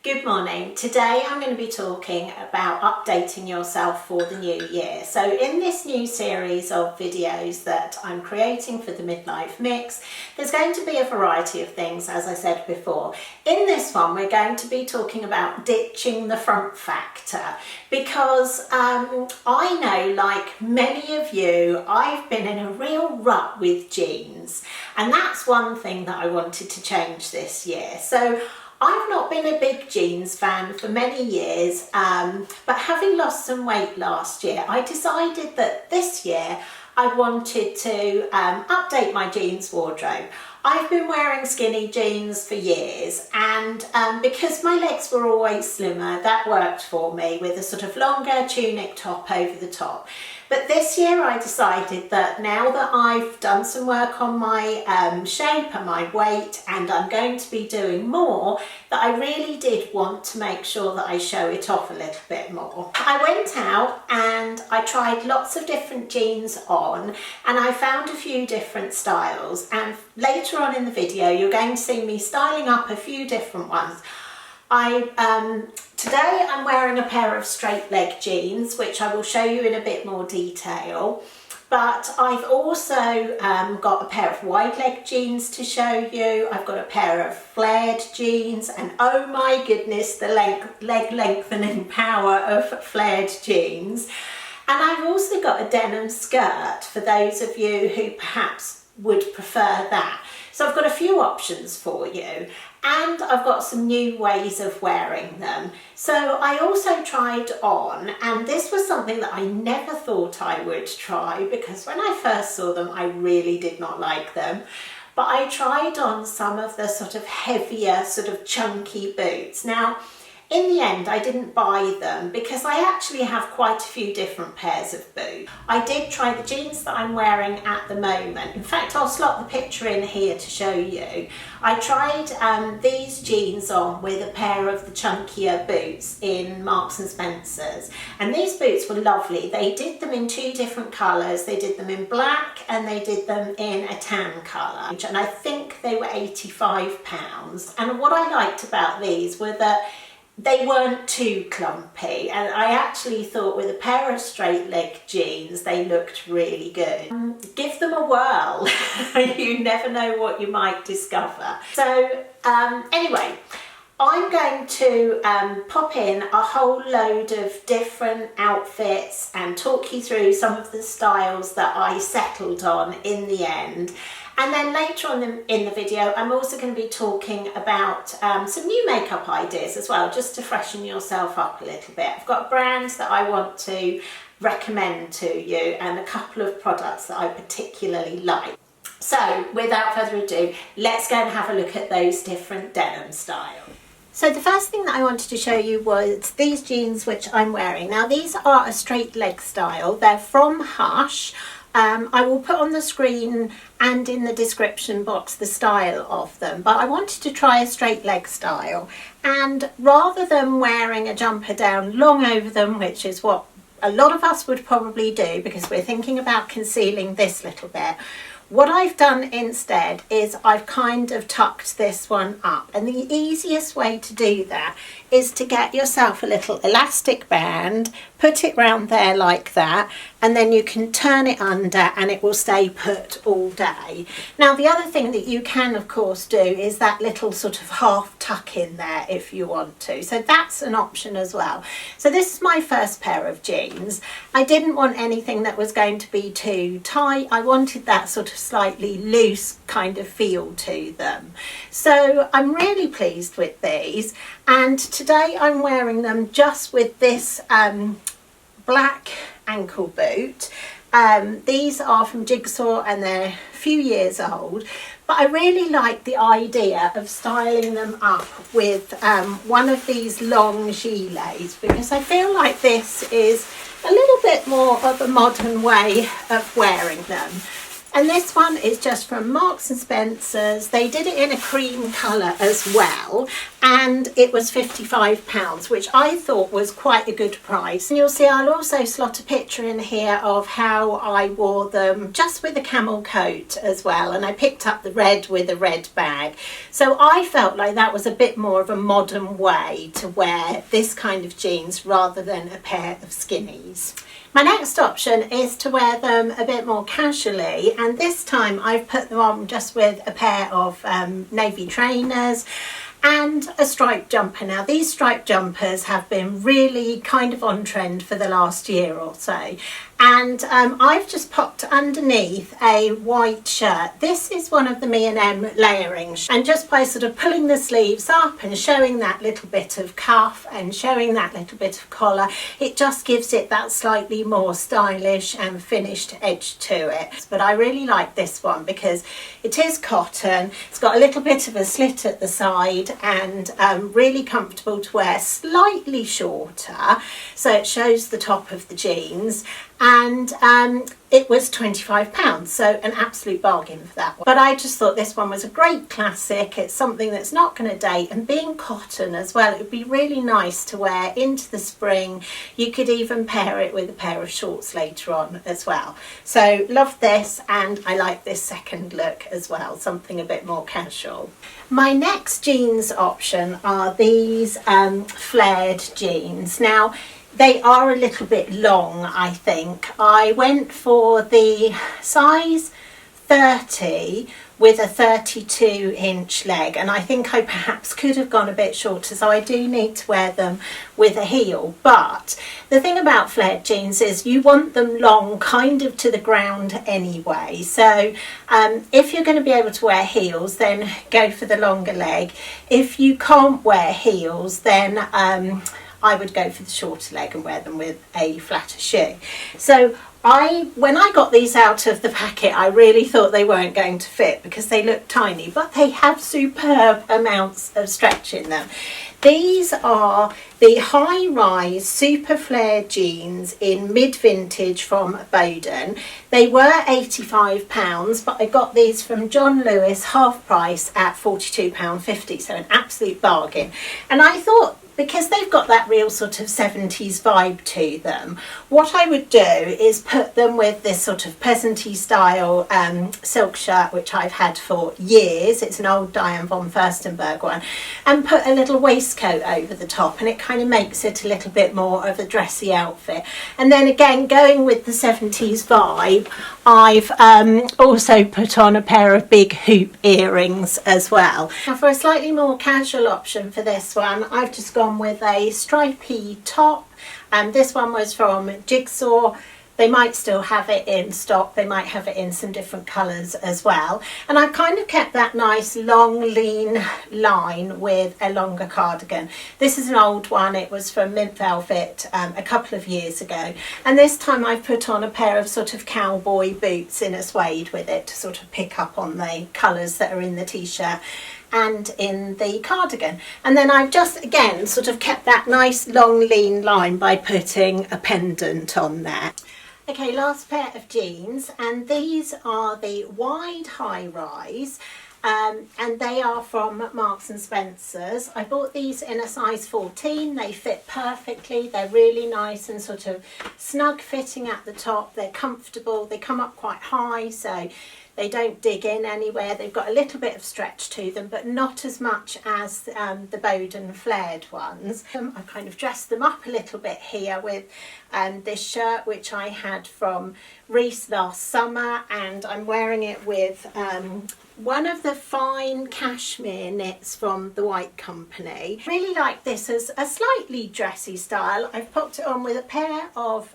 Good morning. Today I'm going to be talking about updating yourself for the new year. So in this new series of videos that I'm creating for the Midlife Mix, there's going to be a variety of things, as I said before. In this one we're going to be talking about ditching the front factor because I know, like many of you, I've been in a real rut with jeans, and that's one thing that I wanted to change this year. So I've not been a big jeans fan for many years, but having lost some weight last year, I decided that this year I wanted to update my jeans wardrobe. I've been wearing skinny jeans for years, and because my legs were always slimmer, that worked for me with a sort of longer tunic top over the top. But this year I decided that now that I've done some work on my shape and my weight, and I'm going to be doing more, that I really did want to make sure that I show it off a little bit more. I went out and I tried lots of different jeans on, and I found a few different styles, and later on in the video you're going to see me styling up a few different ones. Today I'm wearing a pair of straight leg jeans, which I will show you in a bit more detail, but I've also got a pair of wide leg jeans to show you. I've got a pair of flared jeans, and oh my goodness, the leg lengthening power of flared jeans. And I've also got a denim skirt for those of you who perhaps would prefer that. So I've got a few options for you, and I've got some new ways of wearing them. So I also tried on, and this was something that I never thought I would try, because when I first saw them I really did not like them, but I tried on some of the sort of heavier, sort of chunky boots. Now, in the end, I didn't buy them because I actually have quite a few different pairs of boots. I did try the jeans that I'm wearing at the moment. In fact, I'll slot the picture in here to show you. I tried these jeans on with a pair of the chunkier boots in Marks and Spencer's, and these boots were lovely. They did them in two different colours. They did them in black and they did them in a tan colour, and I think they were £85. And what I liked about these were that they weren't too clumpy, and I actually thought with a pair of straight leg jeans they looked really good. Give them a whirl. You never know what you might discover. So anyway, I'm going to pop in a whole load of different outfits and talk you through some of the styles that I settled on in the end. And then later on in the video, I'm also going to be talking about some new makeup ideas as well, just to freshen yourself up a little bit. I've got brands that I want to recommend to you and a couple of products that I particularly like. So without further ado, let's go and have a look at those different denim styles. So the first thing that I wanted to show you was these jeans which I'm wearing. Now these are a straight leg style. They're from Hush. I will put on the screen and in the description box the style of them, but I wanted to try a straight leg style, and rather than wearing a jumper down long over them, which is what a lot of us would probably do because we're thinking about concealing this little bit, what I've done instead is I've kind of tucked this one up, and the easiest way to do that is to get yourself a little elastic band, put it round there like that, and then you can turn it under and it will stay put all day. Now the other thing that you can of course do is that little sort of half tuck in there if you want to, so that's an option as well. So this is my first pair of jeans. I didn't want anything that was going to be too tight. I wanted that sort of slightly loose kind of feel to them. So I'm really pleased with these, and today I'm wearing them just with this black ankle boot. These are from Jigsaw and they're a few years old, but I really like the idea of styling them up with one of these long gilets, because I feel like this is a little bit more of a modern way of wearing them. And this one is just from Marks and Spencer's. They did it in a cream colour as well, and it was £55, which I thought was quite a good price. And you'll see I'll also slot a picture in here of how I wore them just with a camel coat as well, and I picked up the red with a red bag. So I felt like that was a bit more of a modern way to wear this kind of jeans rather than a pair of skinnies. My next option is to wear them a bit more casually, and this time I've put them on just with a pair of navy trainers and a striped jumper. Now these striped jumpers have been really kind of on trend for the last year or so, and I've just popped underneath a white shirt. This is one of the M layering, and just by sort of pulling the sleeves up and showing that little bit of cuff and showing that little bit of collar, it just gives it that slightly more stylish and finished edge to it. But I really like this one because it is cotton, it's got a little bit of a slit at the side, and really comfortable to wear, slightly shorter so it shows the top of the jeans, and it was £25, so an absolute bargain for that one. But I just thought this one was a great classic. It's something that's not going to date, and being cotton as well, it would be really nice to wear into the spring. You could even pair it with a pair of shorts later on as well. So love this, and I like this second look as well, something a bit more casual. My next jeans option are these flared jeans. Now they are a little bit long, I think. I went for the size 30 with a 32-inch leg, and I think I perhaps could have gone a bit shorter, so I do need to wear them with a heel. But the thing about flared jeans is you want them long kind of to the ground anyway, so if you're going to be able to wear heels, then go for the longer leg. If you can't wear heels, then I would go for the shorter leg and wear them with a flatter shoe. So when I got these out of the packet, I really thought they weren't going to fit because they look tiny, but they have superb amounts of stretch in them. These are the high-rise super flare jeans in mid-vintage from Boden. They were £85, but I got these from John Lewis half price at £42.50, so an absolute bargain. And I thought, because they've got that real sort of 70s vibe to them, what I would do is put them with this sort of peasanty style silk shirt, which I've had for years. It's an old Diane von Furstenberg one, and put a little waistcoat over the top, and it kind of makes it a little bit more of a dressy outfit. And then again, going with the 70s vibe, I've also put on a pair of big hoop earrings as well. Now for a slightly more casual option for this one, I've just gone with a stripy top, and this one was from Jigsaw. They might still have it in stock, they might have it in some different colours as well, and I kind of kept that nice long lean line with a longer cardigan. This is an old one, it was from Mint Velvet a couple of years ago, and this time I've put on a pair of sort of cowboy boots in a suede with it to sort of pick up on the colours that are in the t-shirt and in the cardigan. And then I've just again sort of kept that nice long lean line by putting a pendant on there. Okay, last pair of jeans, and these are the wide high rise, and they are from Marks and Spencer's. I bought these in a size 14. They fit perfectly. They're really nice and sort of snug fitting at the top. They're comfortable. They come up quite high, so they don't dig in anywhere. They've got a little bit of stretch to them, but not as much as the Boden flared ones. I kind of dressed them up a little bit here with this shirt, which I had from Reese last summer, and I'm wearing it with one of the fine cashmere knits from the White Company. Really like this as a slightly dressy style. I've popped it on with a pair of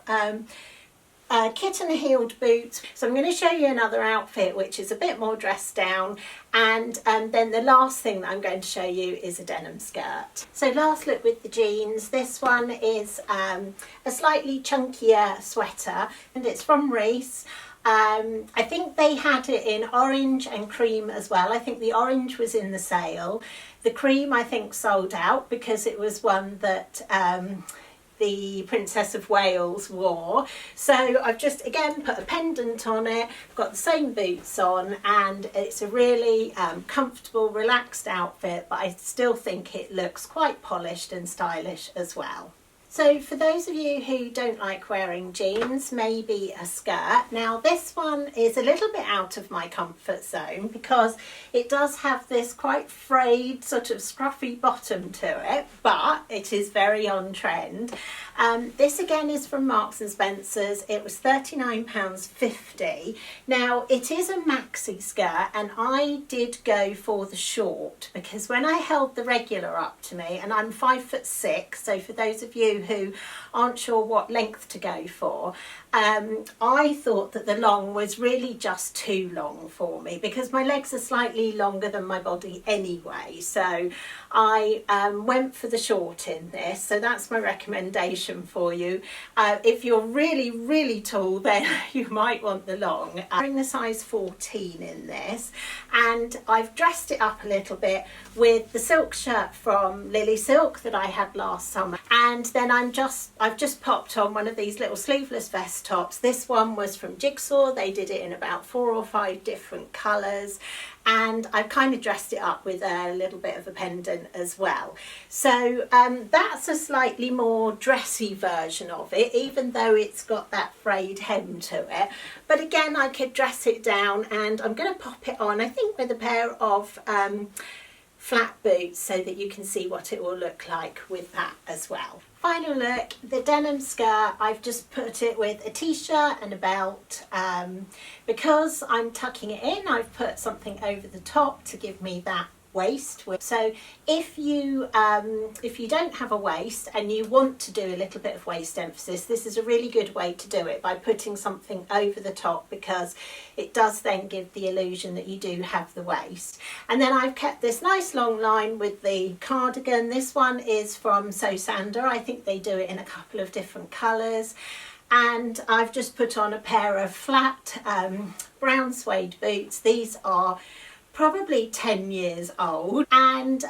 kitten heeled boots. So I'm going to show you another outfit which is a bit more dressed down, and then the last thing that I'm going to show you is a denim skirt. So last look with the jeans. This one is a slightly chunkier sweater, and it's from Reese. I think they had it in orange and cream as well. I think the orange was in the sale. The cream I think sold out because it was one that the Princess of Wales wore. So I've just again put a pendant on it, got the same boots on, and it's a really comfortable, relaxed outfit, but I still think it looks quite polished and stylish as well. So for those of you who don't like wearing jeans, maybe a skirt. Now this one is a little bit out of my comfort zone because it does have this quite frayed sort of scruffy bottom to it, but it is very on trend. This again is from Marks and Spencer's. It was £39.50. Now it is a maxi skirt, and I did go for the short because when I held the regular up to me, and I'm 5'6", so for those of you who aren't sure what length to go for, I thought that the long was really just too long for me because my legs are slightly longer than my body anyway, so I went for the short in this. So that's my recommendation for you. If you're really tall, then you might want the long. I'm wearing the size 14 in this, and I've dressed it up a little bit with the silk shirt from Lily Silk that I had last summer, and then I've just popped on one of these little sleeveless vest tops. This one was from Jigsaw. They did it in about 4 or 5 different colours, and I've kind of dressed it up with a little bit of a pendant as well. So that's a slightly more dressy version of it, even though it's got that frayed hem to it. But again, I could dress it down, and I'm going to pop it on, I think, with a pair of flat boots so that you can see what it will look like with that as well. Final look, the denim skirt, I've just put it with a t-shirt and a belt. Because I'm tucking it in, I've put something over the top to give me that waist. So if you don't have a waist and you want to do a little bit of waist emphasis, this is a really good way to do it, by putting something over the top, because it does then give the illusion that you do have the waist. And then I've kept this nice long line with the cardigan. This one is from So Sander. I think they do it in a couple of different colours. And I've just put on a pair of flat brown suede boots. These are probably 10 years old, and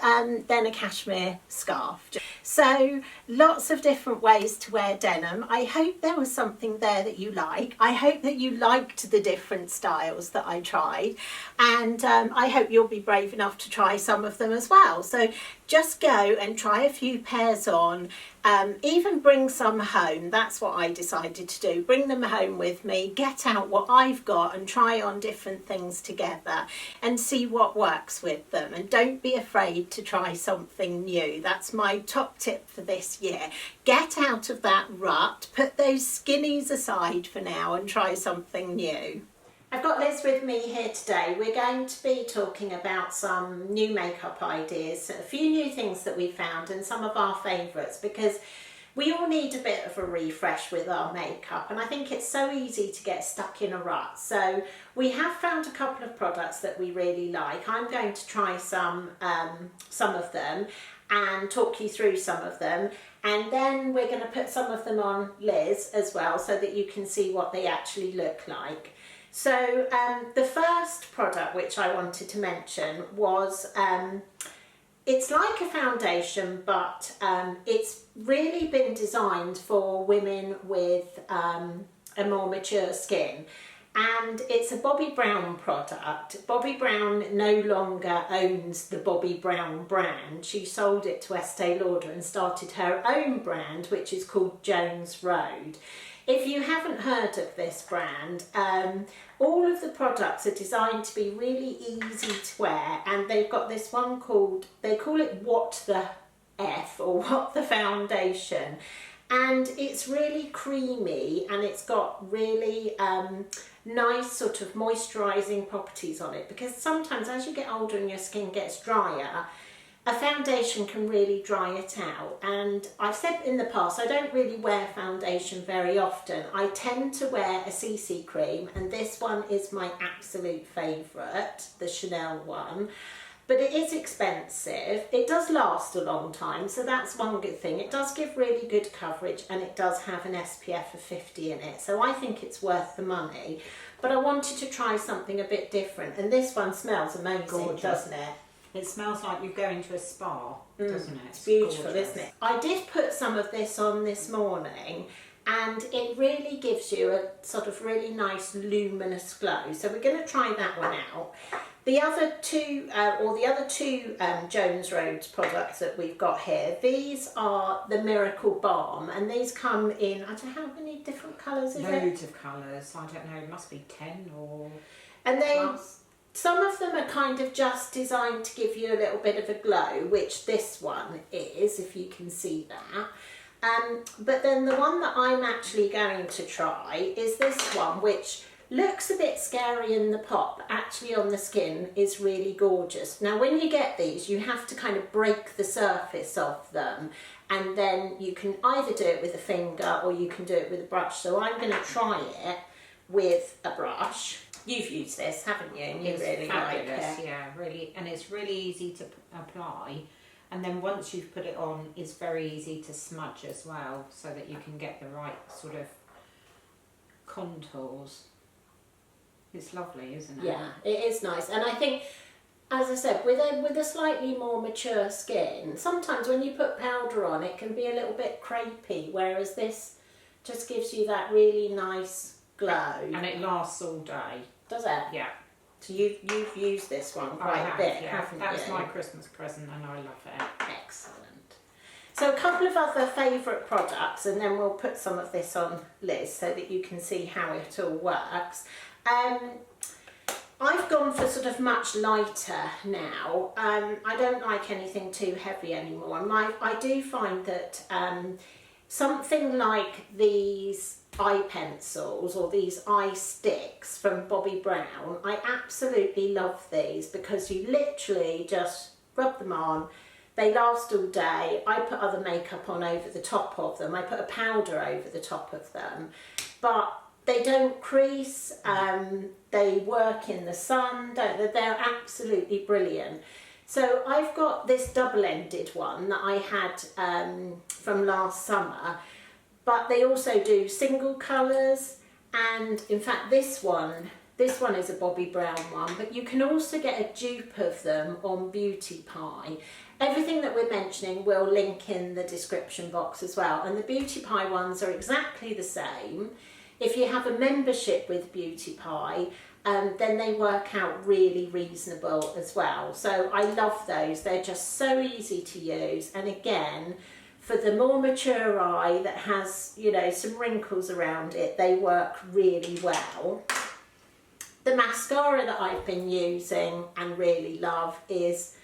then a cashmere scarf. So lots of different ways to wear denim. I hope there was something there that you like. I hope that you liked the different styles that I tried, and I hope you'll be brave enough to try some of them as well. So just go and try a few pairs on, even bring some home. That's what I decided to do. Bring them home with me, get out what I've got and try on different things together and see what works with them. And don't be afraid to try something new. That's my top tip for this year. Get out of that rut, put those skinnies aside for now and try something new. I've got Liz with me here today. We're going to be talking about some new makeup ideas, a few new things that we found and some of our favourites, because we all need a bit of a refresh with our makeup, and I think it's so easy to get stuck in a rut. So we have found a couple of products that we really like. I'm going to try some of them and talk you through some of them, and then we're going to put some of them on Liz as well so that you can see what they actually look like. So the first product which I wanted to mention was, it's like a foundation, but it's really been designed for women with a more mature skin. And it's a Bobbi Brown product. Bobbi Brown no longer owns the Bobbi Brown brand. She sold it to Estee Lauder and started her own brand, which is called Jones Road. If you haven't heard of this brand, all of the products are designed to be really easy to wear, and they've got this one called, they call it What the F, or What the Foundation, and it's really creamy and it's got really nice sort of moisturising properties on it, because sometimes as you get older and your skin gets drier, a foundation can really dry it out. And I've said in the past, I don't really wear foundation very often. I tend to wear a CC cream, and this one is my absolute favourite, the Chanel one. But it is expensive. It does last a long time, so that's one good thing. It does give really good coverage, and it does have an SPF of 50 in it, so I think it's worth the money. But I wanted to try something a bit different, and this one smells amazing, gorgeous, doesn't it? It smells like you're going to a spa, doesn't it? It's beautiful, gorgeous. isn't it? I did put some of this on this morning, and it really gives you a sort of really nice luminous glow. So we're going to try that one out. The other two, Jones Roads products that we've got here, these are the Miracle Balm, and these come in, I don't know how many different colours is it? Loads of colours. I don't know, it must be 10 or and they plus. Some of them are kind of just designed to give you a little bit of a glow, which this one is, if you can see that. But then the one that I'm actually going to try is this one, which looks a bit scary in the pot, but actually on the skin is really gorgeous. Now when you get these, you have to kind of break the surface of them, and then you can either do it with a finger or you can do it with a brush. So I'm going to try it with a brush. You've used this, haven't you? And you really like it. Yeah, really, and it's really easy to apply. And then once you've put it on, it's very easy to smudge as well, so that you can get the right sort of contours. It's lovely, isn't it? Yeah, it is nice. And I think, as I said, with a slightly more mature skin, sometimes when you put powder on, it can be a little bit crepey, whereas this just gives you that really nice glow. And it lasts all day. Does it? Yeah. So you've used this one quite a bit, haven't you? That was my Christmas present and I love it. Excellent. So a couple of other favourite products, and then we'll put some of this on Liz so that you can see how it all works. I've gone for sort of much lighter now. I don't like anything too heavy anymore. I do find that something like these eye pencils or these eye sticks from Bobbi Brown, I absolutely love these because you literally just rub them on. They last all day. I put other makeup on over the top of them. I put a powder over the top of them, but they don't crease. They work in the sun. They're absolutely brilliant. So I've got this double-ended one that I had from last summer, but they also do single colours, and in fact this one is a Bobbi Brown one, but you can also get a dupe of them on Beauty Pie. Everything that we're mentioning we'll link in the description box as well, and the Beauty Pie ones are exactly the same. If you have a membership with Beauty Pie, then they work out really reasonable as well. So I love those. They're just so easy to use, and again, for the more mature eye that has, you know, some wrinkles around it, they work really well. The mascara that I've been using and really love is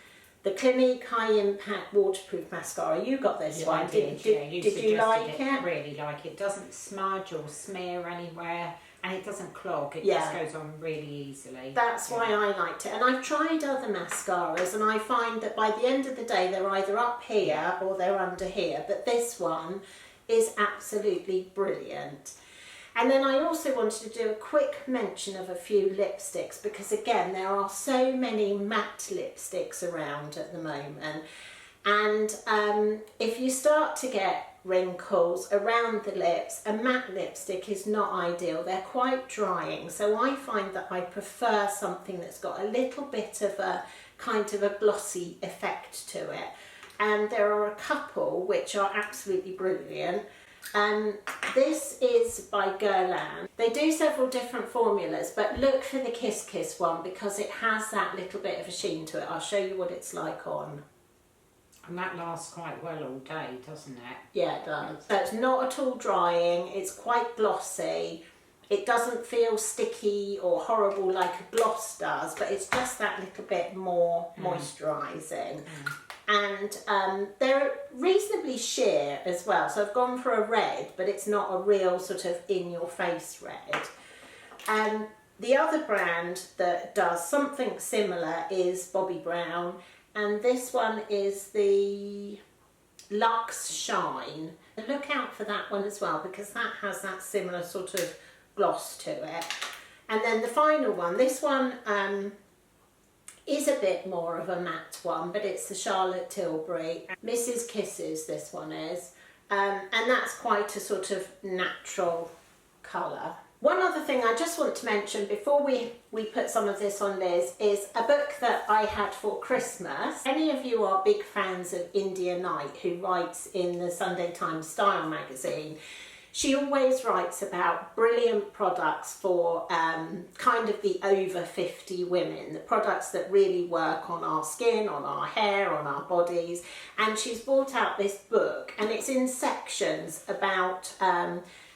the Clinique High Impact Waterproof Mascara. You got this one, did you like it? Really like it. It doesn't smudge or smear anywhere, and it doesn't clog. It just goes on really easily. That's why I liked it. And I've tried other mascaras, and I find that by the end of the day they're either up here or they're under here, but this one is absolutely brilliant. And then I also wanted to do a quick mention of a few lipsticks, because again there are so many matte lipsticks around at the moment, and if you start to get wrinkles around the lips, a matte lipstick is not ideal. They're quite drying, so I find that I prefer something that's got a little bit of a kind of a glossy effect to it, and there are a couple which are absolutely brilliant. This is by Guerlain. They do several different formulas, but look for the Kiss Kiss one because it has that little bit of a sheen to it. I'll show you what it's like on. And that lasts quite well all day, doesn't it? Yeah, it does. So it's not at all drying, it's quite glossy. It doesn't feel sticky or horrible like a gloss does, but it's just that little bit more moisturising. And they're reasonably sheer as well, so I've gone for a red, but it's not a real sort of in-your-face red. The other brand that does something similar is Bobbi Brown, and this one is the Luxe Shine. Look out for that one as well, because that has that similar sort of gloss to it. And then the final one, this one is a bit more of a matte one, but it's the Charlotte Tilbury Mrs. Kisses, this one is, and that's quite a sort of natural colour. One other thing I just want to mention before we put some of this on Liz is a book that I had for Christmas. Any of you are big fans of India Knight, who writes in the Sunday Times Style magazine. She always writes about brilliant products for kind of the over 50 women, the products that really work on our skin, on our hair, on our bodies. And she's brought out this book, and it's in sections about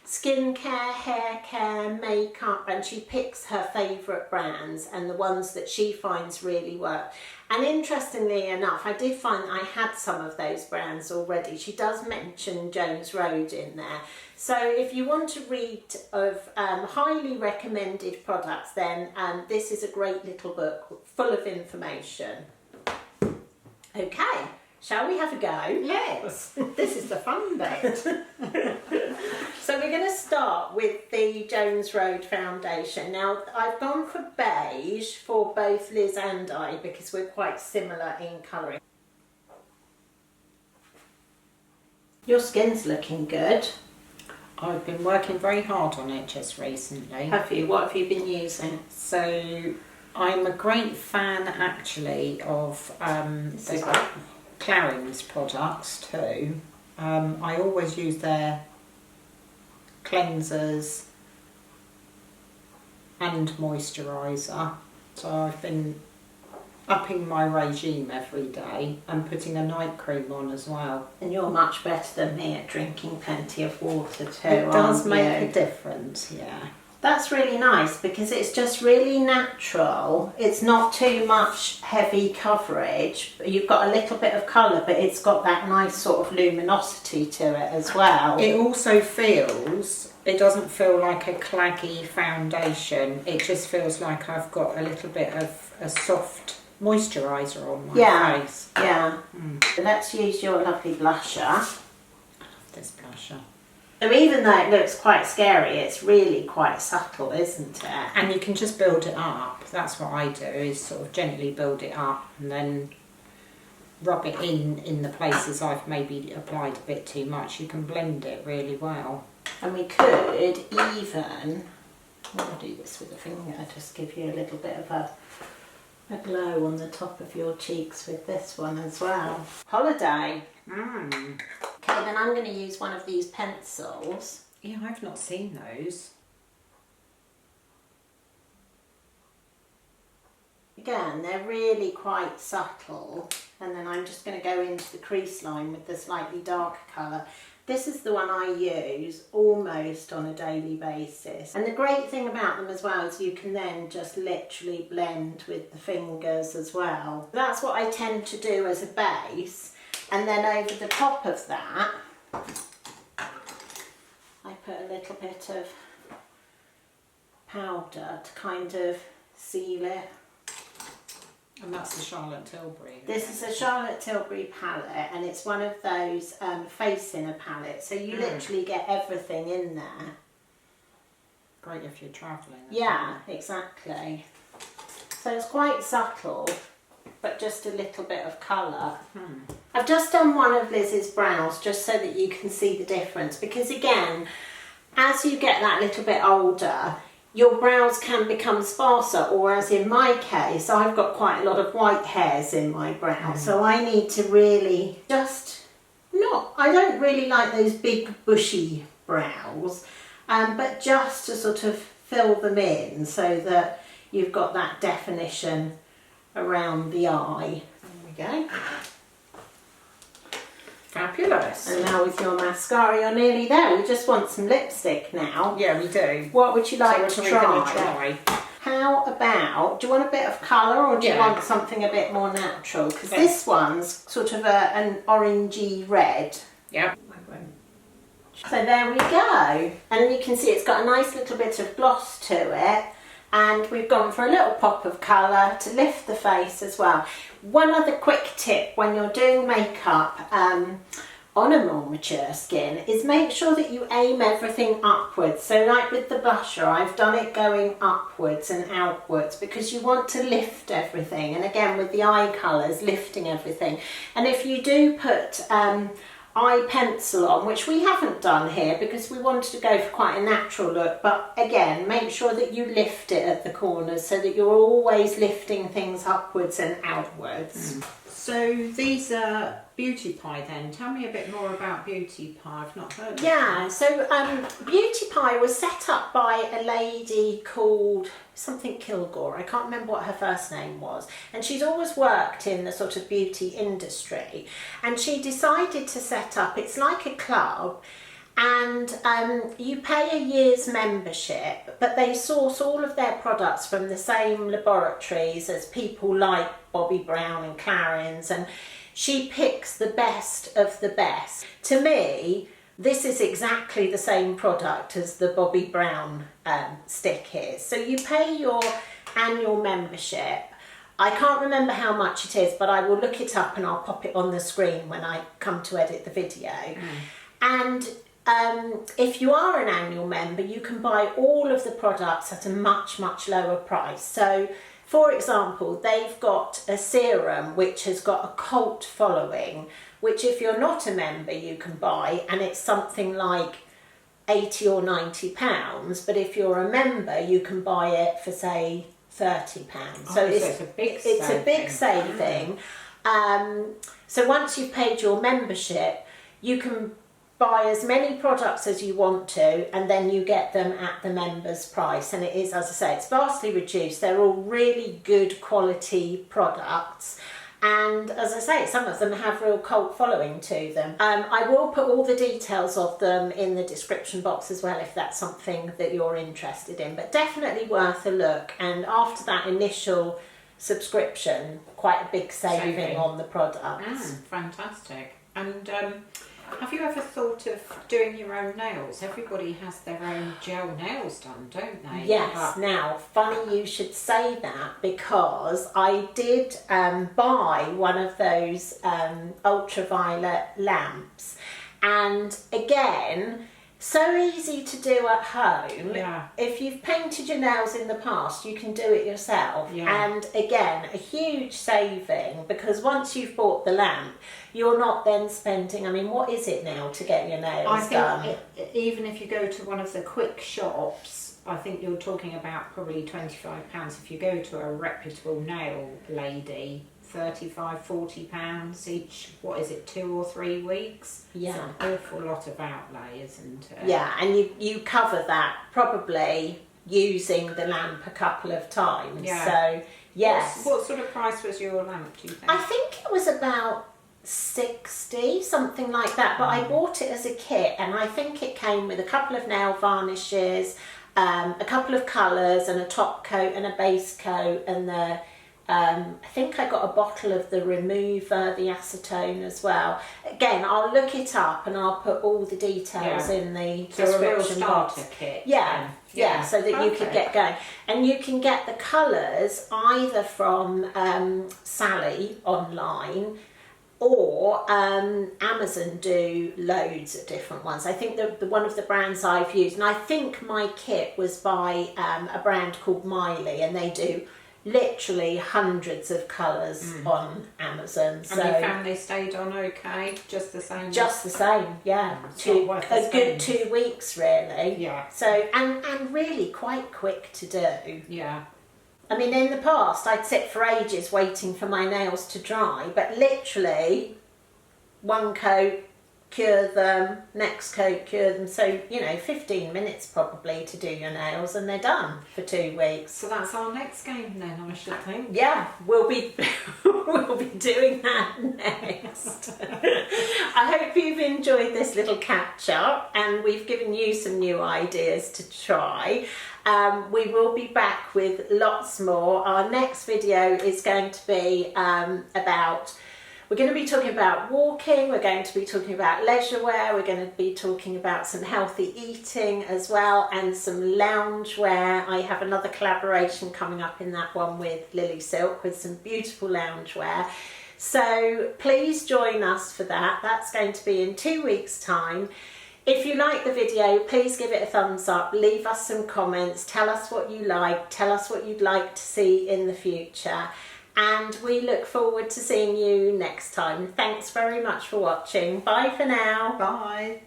skincare, hair care, makeup, and she picks her favourite brands and the ones that she finds really work. And interestingly enough, I did find that I had some of those brands already. She does mention Jones Road in there. So if you want to read of highly recommended products, then this is a great little book full of information. Okay, shall we have a go? Yes, this is the fun bit. So we're going to start with the Jones Road foundation. Now, I've gone for beige for both Liz and I because we're quite similar in colouring. Your skin's looking good. I've been working very hard on it just recently. Have you? What have you been using? So I'm a great fan actually of Clarins products too. I always use their cleansers and moisturiser. So I've been upping my regime every day and putting a night cream on as well. And you're much better than me at drinking plenty of water too. It does make you? a difference, yeah. That's really nice because it's just really natural. It's not too much heavy coverage. You've got a little bit of colour, but it's got that nice sort of luminosity to it as well. It also feels, it doesn't feel like a claggy foundation. It just feels like I've got a little bit of a soft moisturiser on my face. Yeah. Let's use your lovely blusher. I love this blusher. So even though it looks quite scary, it's really quite subtle, isn't it? And you can just build it up. That's what I do, is sort of gently build it up and then rub it in the places I've maybe applied a bit too much. You can blend it really well. And we could even, I'm going to do this with a finger, just give you a little bit of a glow on the top of your cheeks with this one as well. Holiday. Okay, then I'm going to use one of these pencils. Yeah, I've not seen those. Again, they're really quite subtle. And then I'm just going to go into the crease line with the slightly darker colour. This is the one I use almost on a daily basis. And the great thing about them as well is you can then just literally blend with the fingers as well. That's what I tend to do as a base. And then over the top of that, I put a little bit of powder to kind of seal it. And that's the Charlotte Tilbury. This is a Charlotte Tilbury palette, and it's one of those face inner palettes. So you literally get everything in there. Great if you're travelling. Yeah, exactly. So it's quite subtle, but just a little bit of colour. I've just done one of Liz's brows just so that you can see the difference, because again, as you get that little bit older, your brows can become sparser, or as in my case, I've got quite a lot of white hairs in my brow, so I need to really just I don't really like those big bushy brows, but just to sort of fill them in so that you've got that definition around the eye. There we go. Fabulous. And now with your mascara, you're nearly there. We just want some lipstick now. Yeah, we do. What would you like So to what are we try? gonna try? How about, do you want a bit of colour, or do you Yeah. want something a bit more natural? Because this one's sort of an orangey red. Yeah. So there we go. And you can see it's got a nice little bit of gloss to it. And we've gone for a little pop of colour to lift the face as well. One other quick tip when you're doing makeup on a more mature skin is make sure that you aim everything upwards. So like with the blusher, I've done it going upwards and outwards because you want to lift everything. And again with the eye colours, lifting everything. And if you do put eye pencil on, which we haven't done here because we wanted to go for quite a natural look, but again, make sure that you lift it at the corners so that you're always lifting things upwards and outwards. So these are Beauty Pie then. Tell me a bit more about Beauty Pie. I've not heard of Yeah, so Beauty Pie was set up by a lady called something Kilgore. I can't remember what her first name was. And she's always worked in the sort of beauty industry. And she decided to set up, it's like a club, and you pay a year's membership, but they source all of their products from the same laboratories as people like Bobbi Brown and Clarins, and she picks the best of the best. To me, this is exactly the same product as the Bobbi Brown stick is. So you pay your annual membership. I can't remember how much it is, but I will look it up and I'll pop it on the screen when I come to edit the video. And if you are an annual member, you can buy all of the products at a much, much lower price. So, for example, they've got a serum which has got a cult following, which if you're not a member, you can buy, and it's something like £80 or £90. But if you're a member, you can buy it for, say, £30. So it's a big saving. So once you've paid your membership, you can buy as many products as you want to, and then you get them at the member's price. And it is, as I say, it's vastly reduced. They're all really good quality products. And as I say, some of them have real cult following to them. I will put all the details of them in the description box as well if that's something that you're interested in. But definitely worth a look. And after that initial subscription, quite a big saving on the products. Fantastic. And have you ever thought of doing your own nails? Everybody has their own gel nails done, don't they? Yes. Now, funny you should say that, because I did buy one of those ultraviolet lamps, and again, so easy to do at home. Yeah. If you've painted your nails in the past, you can do it yourself. Yeah. And again, a huge saving, because once you've bought the lamp, you're not then spending, I mean, what is it now to get your nails done? Even if you go to one of the quick shops, I think you're talking about probably £25. If you go to a reputable nail lady, £35-40 each, what is it, 2 or 3 weeks? Yeah. It's an awful lot of outlay, isn't it? Yeah, and you cover that probably using the lamp a couple of times. Yeah. So, yes. What sort of price was your lamp, do you think? I think it was about 60, something like that, but I bought it as a kit, and I think it came with a couple of nail varnishes, a couple of colours, and a top coat and a base coat, and I think I got a bottle of the remover, the acetone as well. Again, I'll look it up and I'll put all the details in the description box. Kit. Yeah, so that you could get going. And you can get the colours either from Sally online, or Amazon do loads of different ones. I think the one of the brands I've used, and I think my kit was by a brand called Miley, and they do literally hundreds of colours on Amazon. And so you found they stayed on okay? Just the same? Just the same, yeah. A good 2 weeks really. Yeah. So, and really quite quick to do. Yeah. I mean, in the past, I'd sit for ages waiting for my nails to dry, but literally, one coat, cure them, next coat, cure them. So, 15 minutes probably to do your nails, and they're done for 2 weeks. So that's our next game then, I should think. Yeah, we'll be doing that next. I hope you've enjoyed this little catch up, and we've given you some new ideas to try. We will be back with lots more. Our next video is going to be we're going to be talking about walking, we're going to be talking about leisure wear, we're going to be talking about some healthy eating as well, and some lounge wear. I have another collaboration coming up in that one with Lily Silk with some beautiful lounge wear. So please join us for that. That's going to be in 2 weeks' time. If you like the video, please give it a thumbs up, leave us some comments, tell us what you like, tell us what you'd like to see in the future. and we look forward to seeing you next time. Thanks very much for watching. Bye for now. Bye.